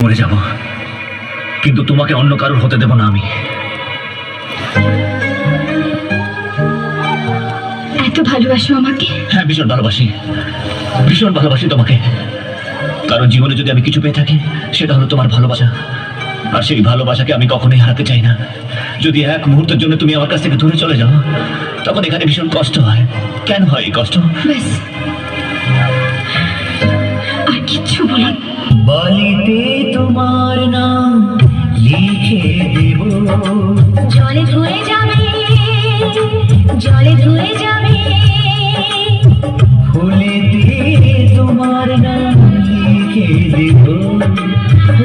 মরে যাব, কিন্তু তোমাকে অন্য কারোর হতে দেব না আমি। এত ভালোবাসো আমাকে? হ্যাঁ, ভীষণ ভালোবাসি, ভীষণ ভালোবাসি তোমাকে। কারণ জীবনে যদি আমি কিছু পেয়ে থাকি সেটা হলো তোমার ভালোবাসা, আর সেই ভালোবাসাকে আমি কখনোই হারাতে চাই না। যদি এক মুহূর্তের জন্য তুমি আমার কাছ থেকে দূরে চলে যাও, তখন এখানে ভীষণ কষ্ট হয়। কেন হয় এই কষ্ট? ব্যাস, আর কিচ্ছু বলো। বালিতে তোমার নাম লিখে দেব, জলে ধুয়ে যাবে, জলে ধুয়ে যাবে, ফুলেতে তোমার নাম লিখে দেব,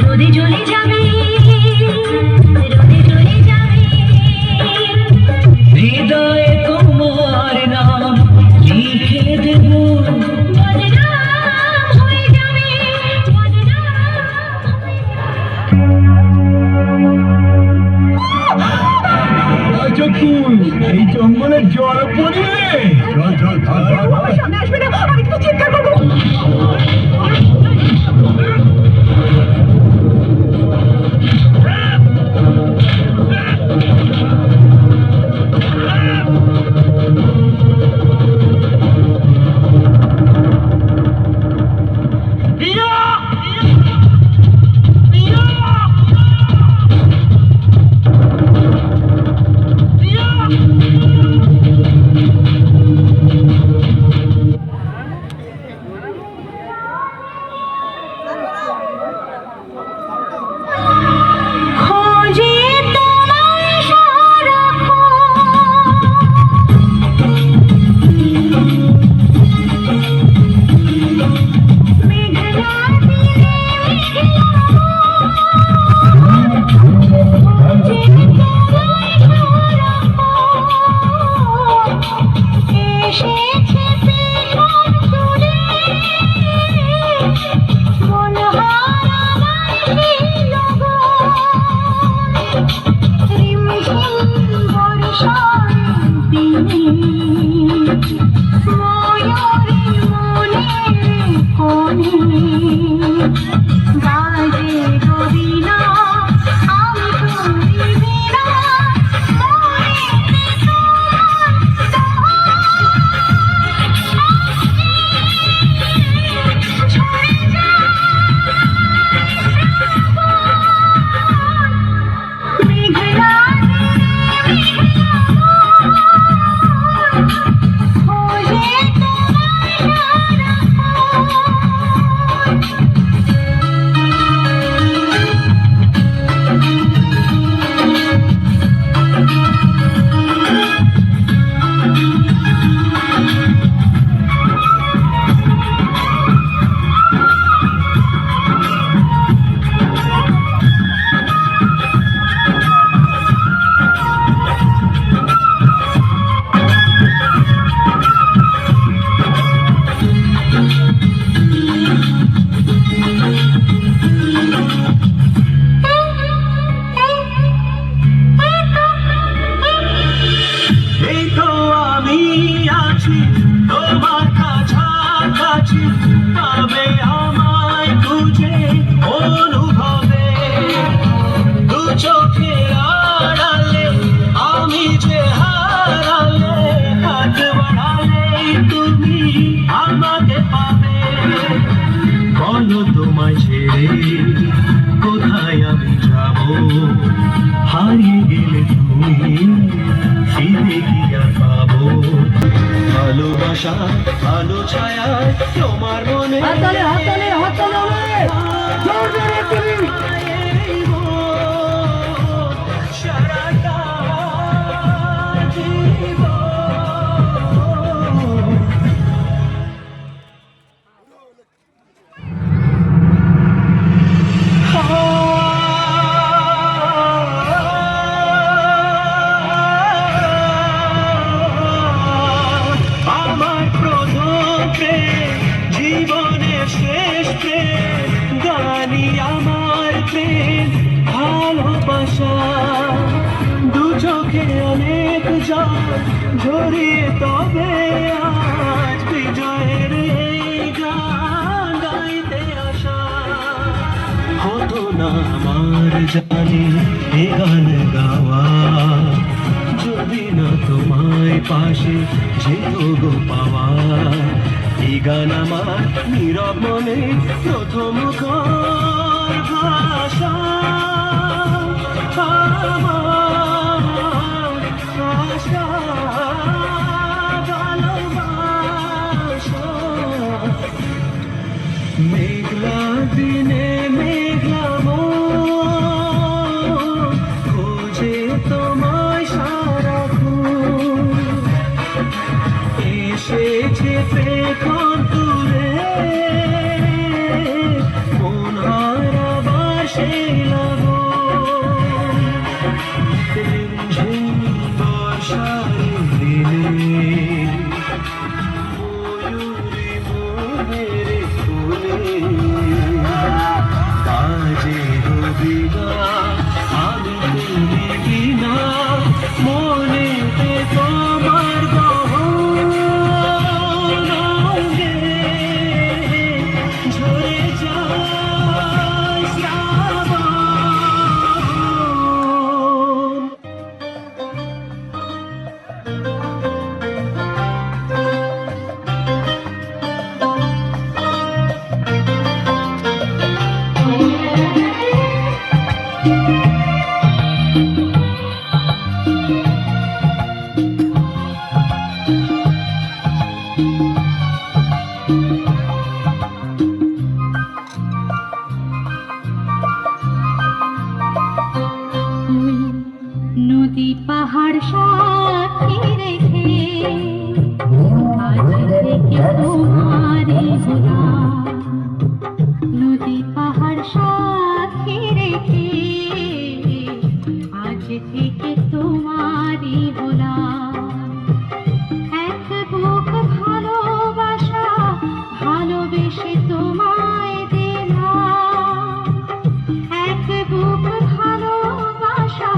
রোদে জ্বলে যাবে, রোদে জ্বলে যাবে, হৃদয়ে তোমার নাম লিখে দেব, বদনাম হয়ে যাবে, এই জঙ্গলে জল পড়িয়ে চল চল সামনে আসবে না, আমি কিন্তু চিৎকার করবো। খোঁজে তোমার সারাক্ষণ, মেঘলা দিনে খোঁজে তোমার সারাক্ষণ, এসেছে পেছন তুলে মনহারা বাঁশির লগন, রিমঝিম বর্ষার দিনে ময়ূরী মনের কোণে বাজে রবিনা, আমি তুমি বিনা মরেতে তোমার ছড়ে মেঘলা খোঁজে তোমার এই তো আমি আছি তোমার কাছাকাছি, পাবে আমায় খুঁজে অনুভবে, দু চোখের আড়ালে আমি যে হারালে, হাত বাড়ালে তুমি আমাকে পাবে। বলো তোমায় ছেড়ে কোথায় আমি যাব, হারিয়ে গেলে তুমি ফিরে কি আর পাবো? ভালোবাসা আলো ছায়া তোমার মনে, হাততালি হাততালি হাততালি জোর জোরে তুমি। সারাটা জীবন। আমার প্রথম প্রেম, জীবনের শেষ না আমার জানে এ গান গাওয়া, যদি না তোমায় পাশে যেত গো পাওয়া। এই গান আমার নীরব মনে প্রথম ভাষা, আমার আশা ভালোবাসা। মেঘলা দিনে মেঘলা মন খোঁজে তোমায় সারাক্ষণ, এসেছে পেখন তুলে মন হারাবার সেই লাগন। ঝিমঝিম বর্ষার দিনে ময়ূরী মনের কোলে বাজে রবিনা, আমি তুমি বিনা মনেতে তোমার গহন অঙ্গে ঝরে যায় শ্রাবণ। নদী পাহাড় সাক্ষী রেখে আজ থেকে তোমারই হলাম। নদী পাহাড় সাক্ষী রেখে আজ থেকে তোমারই হলাম। এক বুক ভালোবাসা ভালোবেসে তোমায় দিলাম। এক বুক ভালোবাসা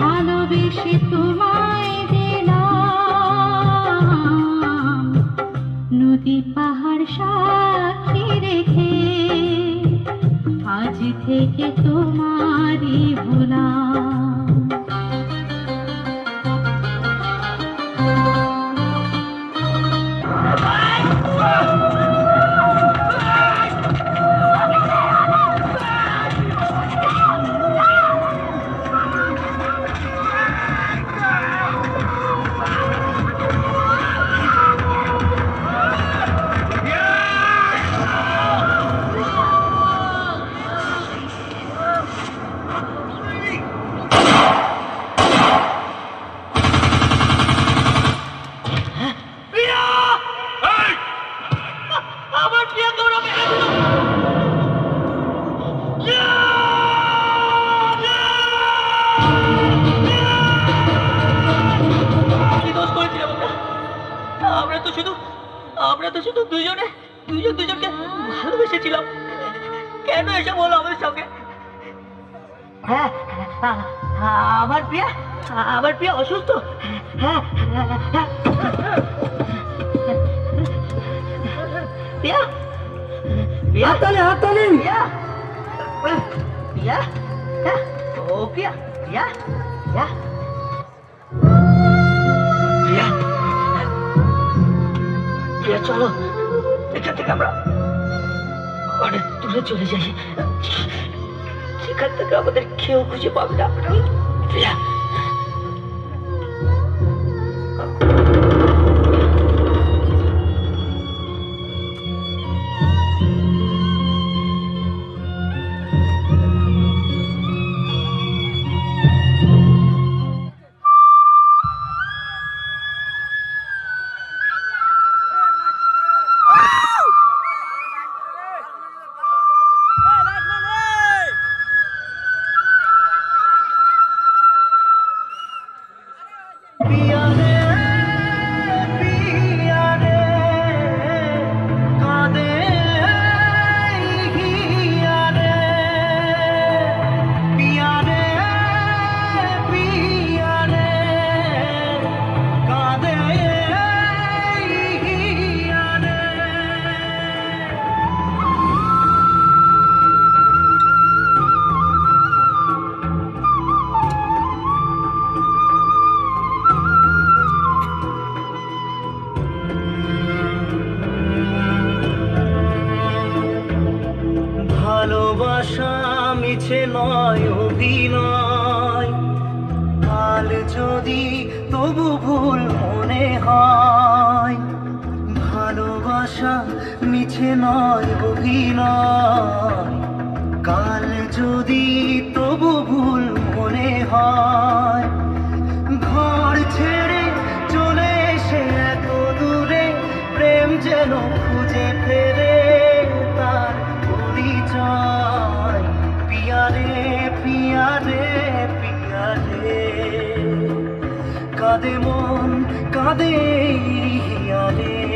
ভালোবেসে তোমায় দিলাম। নদী পাহাড় সাক্ষী রেখে আজ থেকে তোমারই হলাম। আমার প্রিয়া গৌরব কি দোষ করেছিলাম আমরা? আমরা তো শুধু দুজনকে ভালোবেসেছিলাম। কেন এসব হলো আমাদের সঙ্গে? হ্যাঁ, আমার প্রিয়া অসুস্থ। হ্যাঁ, প্রিয়া হাততালি প্রিয়া ও প্রিয়া প্রিয়া প্রিয়া প্রিয়া প্রিয়া চলো এখান থেকে আমরা অনেক দূরে চলে যাই, সেখান থেকে আমাদের কেউ খুঁজে পাবে না। প্রিয়া ভালোবাসা মিছে নয় অভিনয়, কাল যদি তবু ভুল মনে হয়। ভালোবাসা মিছে নয় অভিনয়, কাল যদি তবু ভুল মনে হয়। ঘর ছেড়ে চলে এসে এত দূরে প্রেম যেন খুঁজে ফেরে তার পরিচয়। পিয়ারে পিয়ারে পিয়ারে, কাঁদে মন কাঁদে হিয়ারে।